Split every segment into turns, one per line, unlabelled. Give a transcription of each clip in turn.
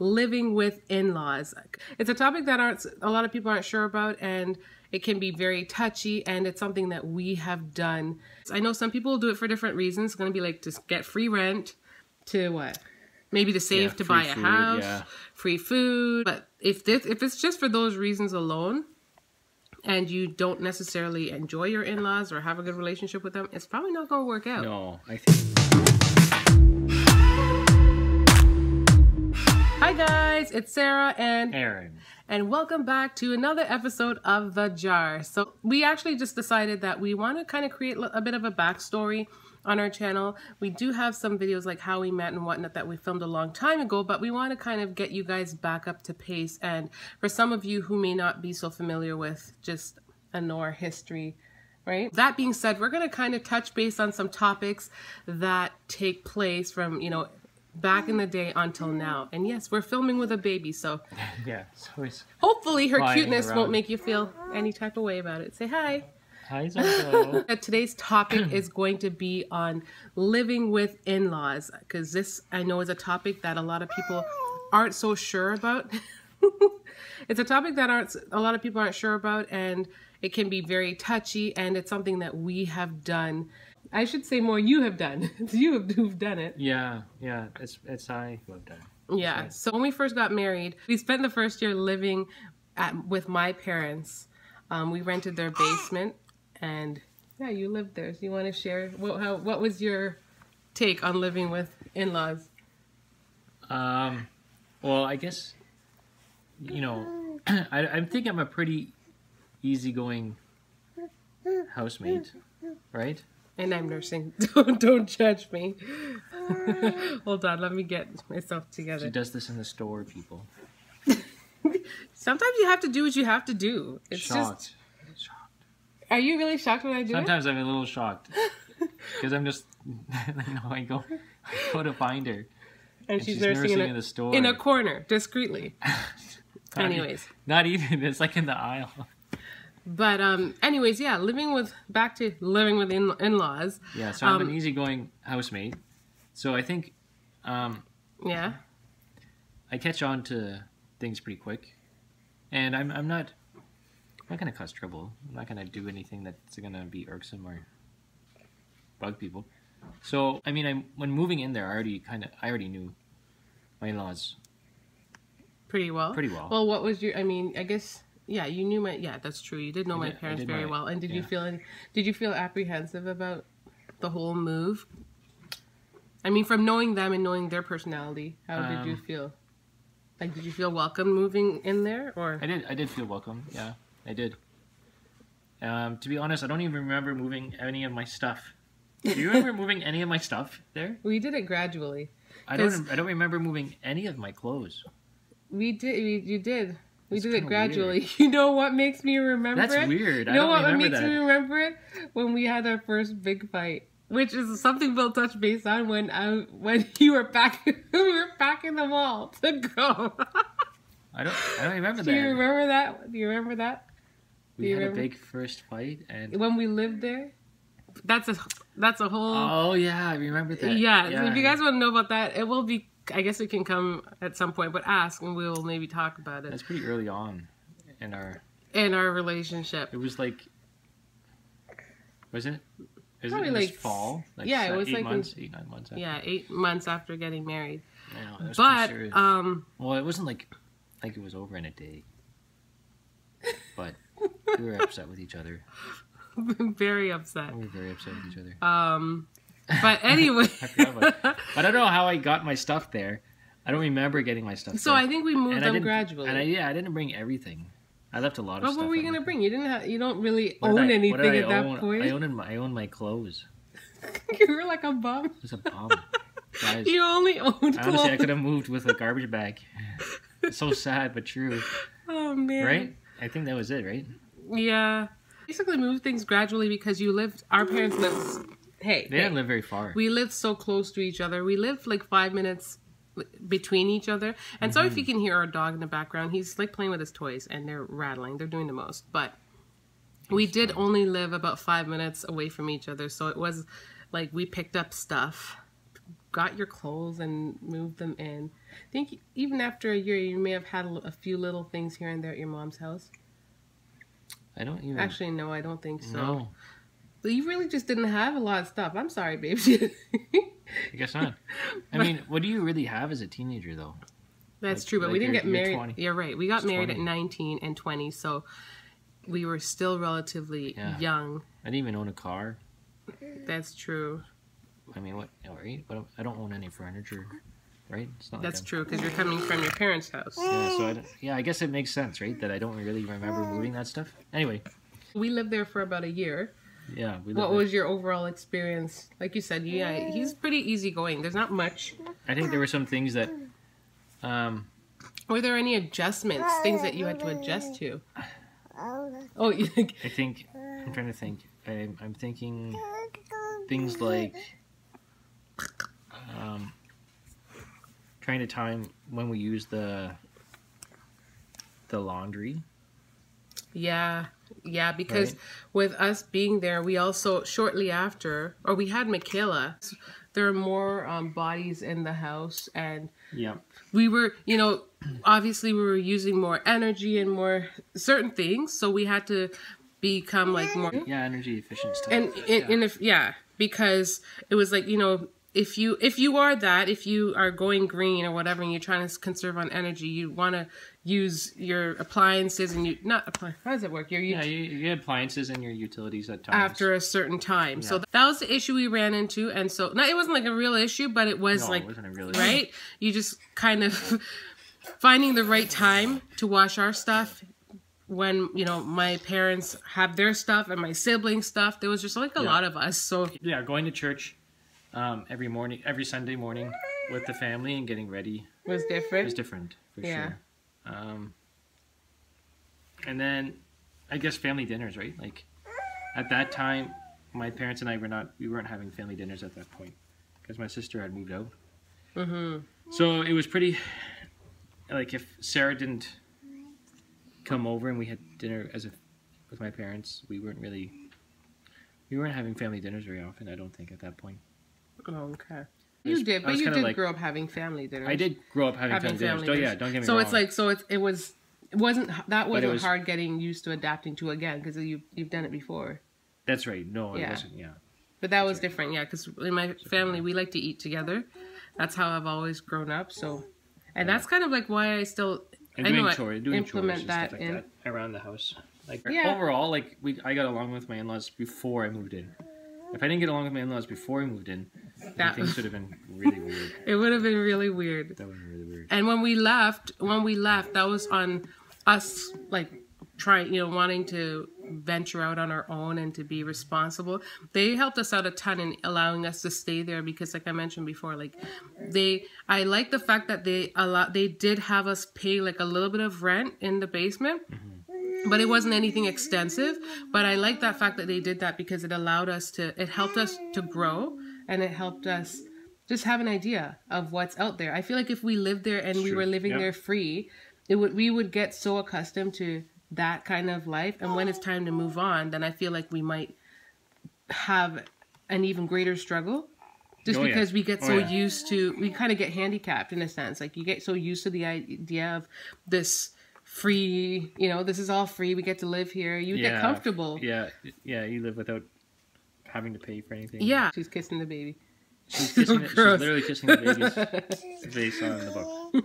living with in-laws. It's a topic that a lot of people aren't sure about, and it can be very touchy, and it's something that we have done. I know some people will do it for different reasons. It's going to be like to get free rent, to what? Maybe to save to buy a house, free food. But if it's just for those reasons alone, and you don't necessarily enjoy your in-laws or have a good relationship with them, it's probably not going to work out.
No, I think...
Hi guys, it's Sarah and
Aaron.
And welcome back to another episode of The Jar. So we actually just decided that we want to kind of create a bit of a backstory on our channel. We do have some videos like how we met and whatnot that we filmed a long time ago, but we want to kind of get you guys back up to pace. And for some of you who may not be so familiar with just our history, right? That being said, we're going to kind of touch base on some topics that take place from, back in the day until now. And yes, we're filming with a baby, so
yeah, so it's
hopefully her cuteness won't make you feel any type of way about it. Say hi.
Hi, Zozo.
Today's topic is going to be on living with in-laws, because this, I know, is a topic that a lot of people aren't so sure about. It's a topic that a lot of people aren't sure about, and it can be very touchy, and it's something that we have done. I should say more you have done. It's you who've done it.
Yeah, it's I who have done it.
Yeah, right. So when we first got married, we spent the first year living with my parents. We rented their basement, and yeah, you lived there. So you want to share, what was your take on living with in-laws?
Well, I guess, I think I'm a pretty easygoing housemate, right?
And I'm nursing. Don't judge me. Hold on, let me get myself together.
She does this in the store, people.
Sometimes you have to do what you have to do. It's
shocked.
Are you really shocked when I do
Sometimes I'm a little shocked. Because I'm just, I go to find her.
And she's nursing in the store. In a corner, discreetly. Anyways.
Not even, it's like in the aisle.
But anyways, yeah, back to living with in-laws.
Yeah, so I'm an easygoing housemate. So I think,
yeah,
I catch on to things pretty quick, and I'm not gonna cause trouble. I'm not gonna do anything that's gonna be irksome or bug people. So I mean, when moving in there, I already knew my in-laws
pretty well. Well, what was your? I mean, I guess. Yeah, you knew that's true. You did know my parents very well. And did you feel apprehensive about the whole move? I mean, from knowing them and knowing their personality, how did you feel? Like, did you feel welcome moving in there, or?
I did feel welcome. Yeah, I did. To be honest, I don't even remember moving any of my stuff. Do you remember moving any of my stuff there?
We did it gradually.
I don't remember moving any of my clothes.
We did. You did. We did it gradually. Weird. You know what makes me remember it?
That's weird.
You know what makes me remember it? When we had our first big fight, which is something we'll touch base on when you were packing the wall to go.
I don't remember that.
Do you remember that? Do you remember that?
We had a big first fight, and
when we lived there. That's a whole.
Oh yeah, I remember that.
Yeah. So if you guys want to know about that, it will be. I guess it can come at some point, but ask and we'll maybe talk about it.
That's pretty early on in our
relationship.
It was like, wasn't it?
Probably
like fall. Like
yeah, it was
8
like
9 months. After.
Yeah, 8 months after getting married.
I know, that was
but
serious. Well, it wasn't like it was over in a day. But we were upset with each other.
Very upset.
We were very upset with each other.
But anyway.
I don't know how I got my stuff there. I don't remember getting my stuff
so
there.
I think we moved them gradually.
And I didn't bring everything. I left a lot of stuff.
What were you going to bring? You don't really own anything at that point.
I owned my clothes.
You were like a bum.
I was a bum. Guys,
you only owned clothes.
Honestly, I could have moved with a garbage bag. It's so sad, but true.
Oh, man.
Right? I think that was it, right?
Yeah. Basically moved things gradually because our parents lived... They
didn't live very far.
We lived so close to each other. We lived like 5 minutes between each other. And so if you can hear our dog in the background, he's like playing with his toys and they're rattling. They're doing the most. But we did only live about 5 minutes away from each other. So it was like we picked up stuff, got your clothes and moved them in. I think even after a year, you may have had a few little things here and there at your mom's house.
I don't even...
Actually, no, I don't think so.
No.
But you really just didn't have a lot of stuff. I'm sorry, babe.
I guess not. I mean, what do you really have as a teenager, though?
That's true, but we didn't get married.
20.
You're right. We got married
20.
at 19 and 20, so we were still relatively young.
I didn't even own a car.
That's true.
I mean, what? Right? But I don't own any furniture, right? It's not.
That's true, because you're coming from your parents' house.
Yeah, so I guess it makes sense, right? That I don't really remember moving that stuff. Anyway.
We lived there for about a year.
Yeah.
What was your overall experience? Like you said, yeah, he's pretty easygoing. There's not much.
I think there were some things that...
Were there any adjustments, things that you had to adjust to? Oh,
I think... I'm trying to think. I'm thinking things like... trying to time when we use the laundry.
Yeah, because with us being there, we also, shortly after, or we had Michaela, there were more bodies in the house, and we were, you know, obviously we were using more energy and more certain things, so we had to become like more...
Yeah, energy efficient stuff.
And if, because it was like, you know, if you are going green or whatever and you're trying to conserve on energy, you want to use your appliances and how does it work?
Your appliances and your utilities at times.
After a certain time. Yeah. So that was the issue we ran into. And so, it wasn't like a real issue, but it was it wasn't a real issue. Right? You just kind of finding the right time to wash our stuff when, you know, my parents have their stuff and my siblings' stuff. There was just like a lot of us. So
yeah, going to church every Sunday morning with the family and getting ready
was different.
It was different for sure. And then I guess family dinners, right? Like at that time, my parents and I weren't having family dinners at that point because my sister had moved out. So it was pretty, like if Sarah didn't come over and we had dinner with my parents, we weren't having family dinners very often, I don't think, at that point.
Oh, okay. You did grow up having family dinners.
I did grow up having family dinners. Don't get me wrong.
So it's like, it wasn't hard getting used to adapting to again, because you've done it before.
That's right. No, it wasn't. Yeah.
But that was different. Yeah, because in my family we like to eat together. That's how I've always grown up. So, and that's kind of like why I still implement that in
around the house. Like overall, like I got along with my in-laws before I moved in. If I didn't get along with my in-laws before I moved in, things would have been really weird.
It would have been really weird.
That would have been really weird.
And when we left, that was on us, like, wanting to venture out on our own and to be responsible. They helped us out a ton in allowing us to stay there because, like I mentioned before, like, I like the fact that they did have us pay, like, a little bit of rent in the basement. But it wasn't anything extensive. But I like that fact that they did that because it helped us to grow, and it helped us just have an idea of what's out there. I feel like if we lived there and we were living there free, we would get so accustomed to that kind of life. And when it's time to move on, then I feel like we might have an even greater struggle. Just because we get used to, we kind of get handicapped in a sense. Like you get so used to the idea of this free, this is all free. We get to live here. You get comfortable.
Yeah. You live without having to pay for anything.
Yeah. She's kissing the baby.
She's literally kissing the baby's face on the book.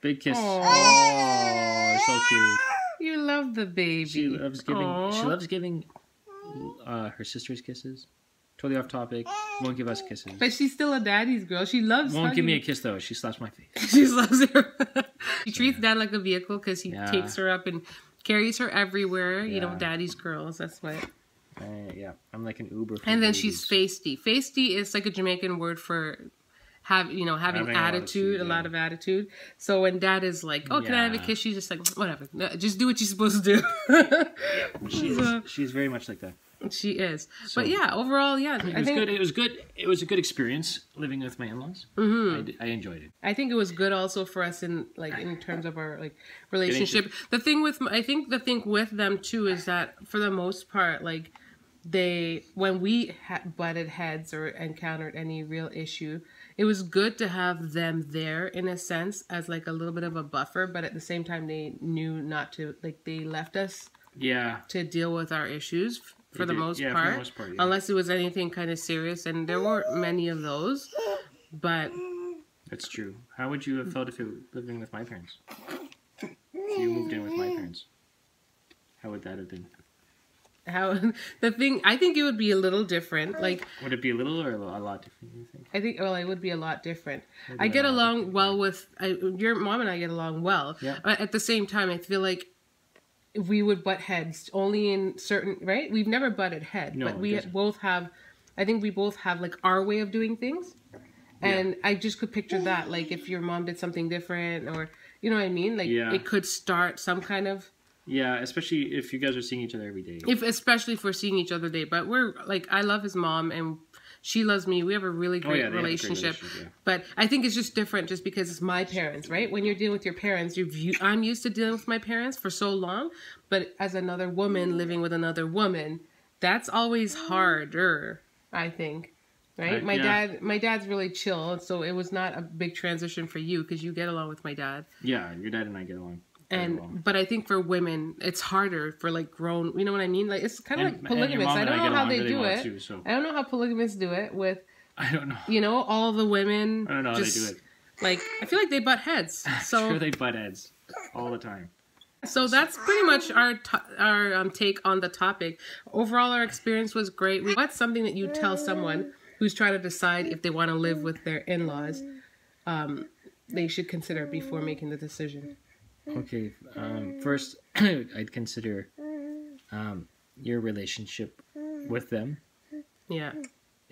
Big kiss. Aww. Oh, so cute.
You love the baby.
She loves giving. Aww. She loves giving her sisters kisses. Totally off topic. Won't give us kisses.
But she's still a daddy's girl. She loves.
Won't give me a kiss though. She slaps my face.
She loves her. She treats dad like a vehicle because he takes her up and carries her everywhere. Yeah. Daddy's girls. That's what.
I'm like an Uber.
And then she's feisty. Feisty is like a Jamaican word for having attitude, a lot of attitude. So when dad is like, "Oh, can I have a kiss?" She's just like, "Whatever, just do what you're supposed to
do." She's very much like that.
She is. So, but overall,
I think it was good. It was a good experience living with my in-laws. I enjoyed it.
I think it was good also for us in terms of our relationship. The thing with them too is that for the most part, when we butted heads or encountered any real issue, it was good to have them there in a sense as like a little bit of a buffer, but at the same time they knew not to, like they left us to deal with our issues for the most part, unless it was anything kind of serious, and there weren't many of those. But
that's true. How would you have felt if you were living with my parents? If you moved in with my parents, how would that have been?
I think it would be a little different. Like,
would it be a little or a lot different, you think?
I think, well, it would be a lot different. I get along well with your mom, and I get along well.
Yeah.
But at the same time, I feel like we would butt heads only in certain, right? We've never butted head, but we both have, I think we both have like our way of doing things. And I just could picture that, like if your mom did something different, or, you know what I mean? Like it could start some kind of.
Yeah, especially if you guys are seeing each other every day.
Especially if we're seeing each other every day. But we're like, I love his mom and she loves me. We have a really great relationship. But I think it's just different just because it's my parents, right? When you're dealing with your parents, I'm used to dealing with my parents for so long. But as another woman living with another woman, that's always harder, I think. Right? My dad's really chill. So it was not a big transition for you because you get along with my dad.
Yeah, your dad and I get along.
But I think for women, it's harder for like grown, you know what I mean? Like it's kind of like polygamous. I don't know how they do it. Too, so. I don't know how polygamists do it with.
I don't know.
You know, all the women.
I don't know how they do it.
Like I feel like they butt heads. So
sure, they butt heads all the time.
So that's pretty much our take on the topic. Overall, our experience was great. What's something that you tell someone who's trying to decide if they want to live with their in-laws, they should consider before making the decision?
Okay, first, I'd consider your relationship with them.
Yeah.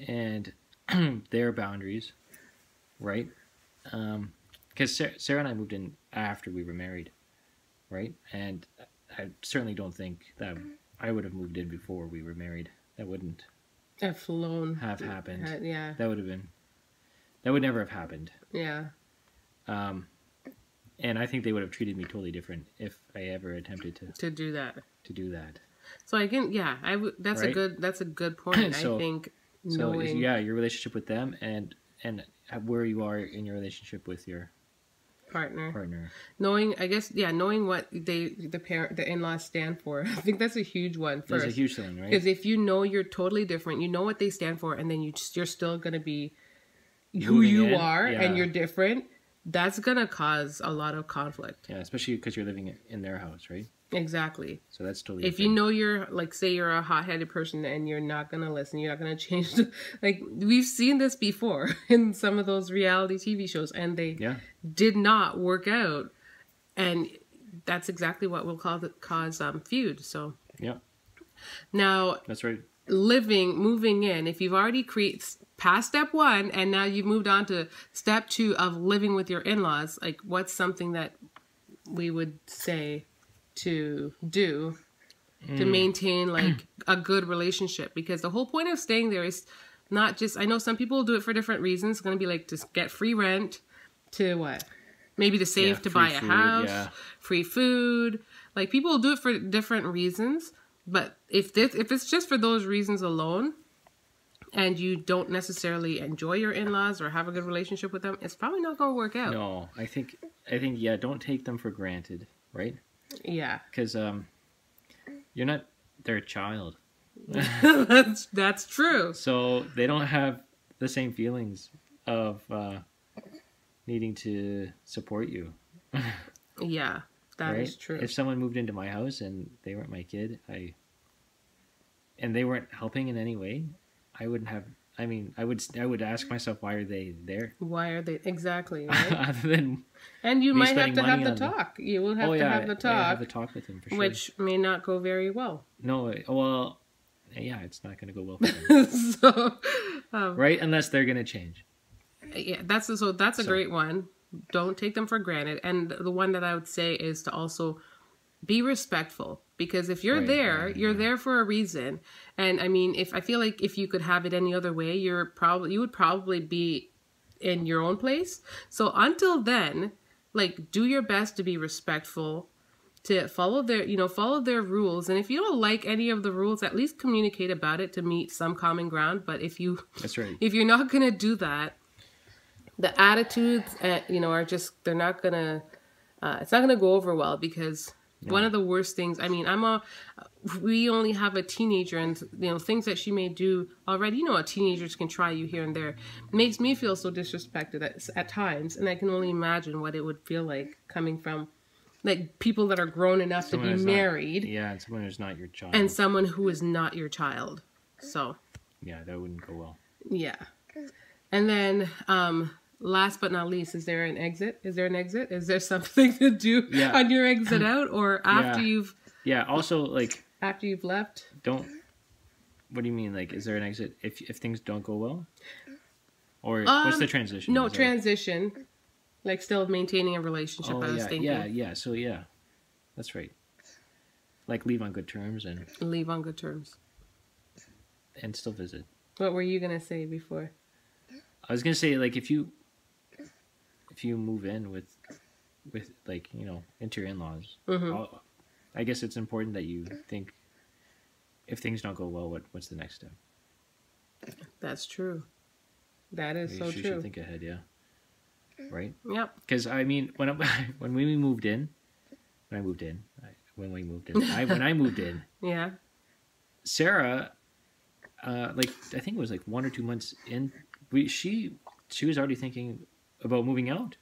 And their boundaries, right? Because Sarah and I moved in after we were married, right? And I certainly don't think that I would have moved in before we were married. That wouldn't have happened.
Yeah.
That would never have happened.
Yeah.
And I think they would have treated me totally different if I ever attempted to
do that.
So
I can, that's right? That's a good point.
So,
I think
knowing, your relationship with them and where you are in your relationship with your partner.
Knowing what the in-laws stand for. I think that's a huge one. First,
that's a huge thing, right?
Because if you know you're totally different, you know what they stand for, and then you're still gonna be who you are, and you're different. That's going to cause a lot of conflict.
Yeah, especially because you're living in their house, right?
Exactly.
So that's totally
If you know you're, like, say you're a hot-headed person and you're not going to listen, you're not going to change. Like, we've seen this before in some of those reality TV shows, and they did not work out. And that's exactly what will cause feud. So,
yeah.
Now,
that's right.
Moving in, if you've already past step 1 and now you've moved on to step 2 of living with your in-laws, like what's something that we would say to do to maintain like a good relationship? Because the whole point of staying there is not just, I know some people do it for different reasons. It's going to be like to get free rent, to what? Maybe to save to buy a house, free food. Like people do it for different reasons. But if it's just for those reasons alone, and you don't necessarily enjoy your in-laws or have a good relationship with them, it's probably not going to work out.
No, I think, don't take them for granted, right?
Yeah.
Because you're not their child.
That's true.
So they don't have the same feelings of needing to support you.
Yeah, that is true.
If someone moved into my house and they weren't my kid, and they weren't helping in any way, I wouldn't have. I mean, I would ask myself, why are they there?
Why are they exactly? Right?
Other than
and you might have to have the talk. You will have to have the talk.
Have the talk with them for sure.
Which may not go very well.
No, well, yeah, it's not going to go well for them. Right, unless they're going to change.
Yeah, that's a great one. Don't take them for granted. And the one that I would say is to also be respectful, because if you're you're there for a reason. And I mean, I feel like if you could have it any other way, you would probably be in your own place. So until then, like, do your best to be respectful, to follow their rules. And if you don't like any of the rules, at least communicate about it to meet some common ground. But if you're not going to do that, the attitudes, you know, are just, they're not gonna, it's not gonna go over well, because one of the worst things, I mean, we only have a teenager, and, you know, things that she may do already, you know, teenagers can try you here and there. It makes me feel so disrespected at times, and I can only imagine what it would feel like coming from, like, people that are grown enough to be married.
And someone who's not your child.
And someone who is not your child. So.
Yeah, that wouldn't go well.
Yeah. And then, last but not least, is there an exit? Is there an exit? Is there something to do on your exit out, or after you've...
Yeah, also, like...
After you've left?
What do you mean? Like, is there an exit if things don't go well? Or what's the transition?
No, transition. Like, still maintaining a relationship, I was thinking.
Yeah, so yeah. That's right. Like, leave on good terms and...
Leave on good terms.
And still visit.
What were you going to say before?
I was going to say, like, if you move in with like, you know, into your in-laws, I guess it's important that you think, if things don't go well, what's the next step?
That's true. That is so true.
You should think ahead, yeah. Right?
Yep.
Because, I mean, when we moved in,
yeah,
Sarah, like, I think it was like 1 or 2 months in, she was already thinking about moving out.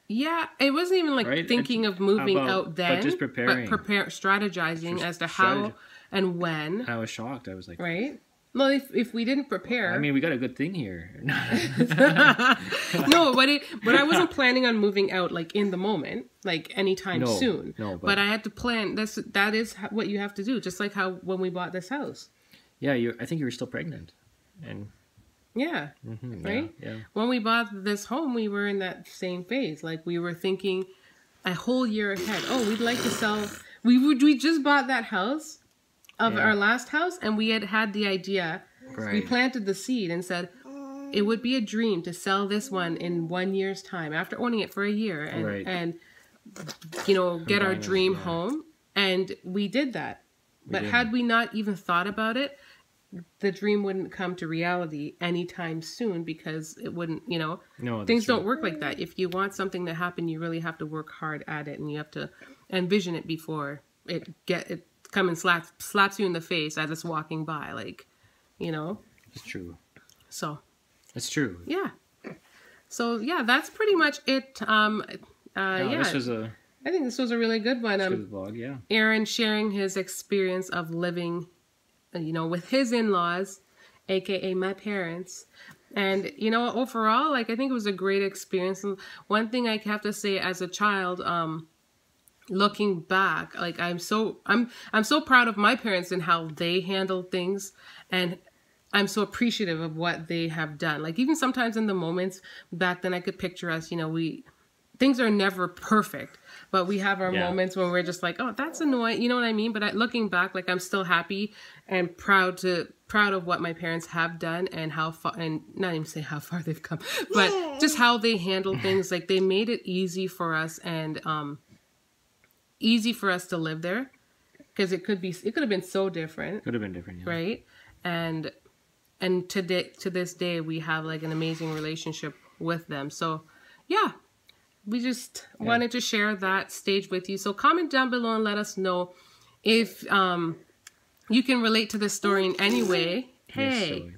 Yeah, it wasn't even like thinking of moving out then,
but just preparing,
strategizing as to how and when.
I was shocked. I was like,
right? Well, if we didn't prepare,
I mean, we got a good thing here.
No, but I wasn't planning on moving out like in the moment, like anytime soon. No, but I had to plan. That is what you have to do. Just like how when we bought this house.
Yeah, I think you were still pregnant, and.
Yeah. Right? Yeah. When we bought this home, we were in that same phase. Like, we were thinking a whole year ahead. Oh, we'd like to sell. We just bought that house of our last house, and we had the idea. Right. We planted the seed and said it would be a dream to sell this one in 1 year's time after owning it for a year and you know, get our dream home. And we did that. But had we not even thought about it, the dream wouldn't come to reality anytime soon, because it wouldn't, you know, things don't work like that. If you want something to happen, you really have to work hard at it, and you have to envision it before it come and slaps you in the face as it's walking by, like, you know.
It's true.
So.
It's true.
Yeah. So yeah, that's pretty much it.
This was
I think this was a really good one.
Good vlog, yeah.
Aaron sharing his experience of living, you know, with his in-laws, aka my parents. And, you know, overall, like, I think it was a great experience. And one thing I have to say as a child, looking back, like, I'm so proud of my parents and how they handled things, and I'm so appreciative of what they have done. Like, even sometimes in the moments back then, I could picture us, you know, things are never perfect, but we have our moments when we're just like, oh, that's annoying. You know what I mean? But looking back, like, I'm still happy and proud of what my parents have done, and how far, and not even say how far they've come, but just how they handle things. Like, they made it easy for us, and easy for us to live there, because it could have been so different.
Could have been different, yeah.
Right? And to this day, we have, like, an amazing relationship with them. So yeah. We just wanted to share that stage with you. So comment down below and let us know if you can relate to this story in any way. Hey,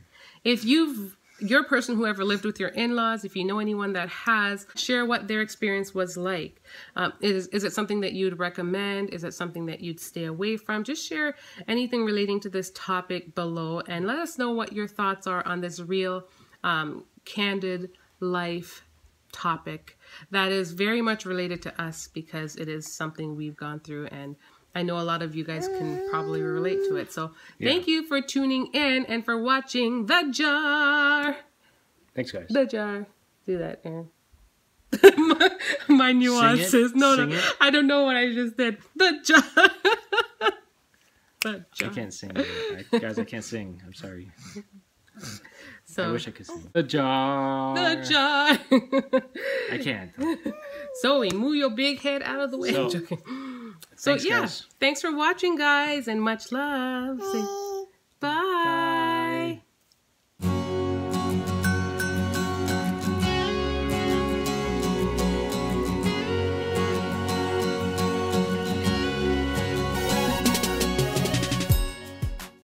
if you're a person who ever lived with your in-laws, if you know anyone that has, share what their experience was like. Is it something that you'd recommend? Is it something that you'd stay away from? Just share anything relating to this topic below, and let us know what your thoughts are on this real, candid life topic that is very much related to us, because it is something we've gone through, and I know a lot of you guys can probably relate to it. So thank you for tuning in and for watching The Jar.
Thanks, guys.
The Jar. Do that, Aaron. my nuances. No, I don't know what I just did. The Jar. The Jar.
I can't sing. Guys, I can't sing. I'm sorry.
So,
I wish I could sing. The Jar.
The Jar.
I can't.
Zoe, move your big head out of the way. I'm joking. So,
thanks, guys.
Thanks for watching, guys, and much love. Say bye.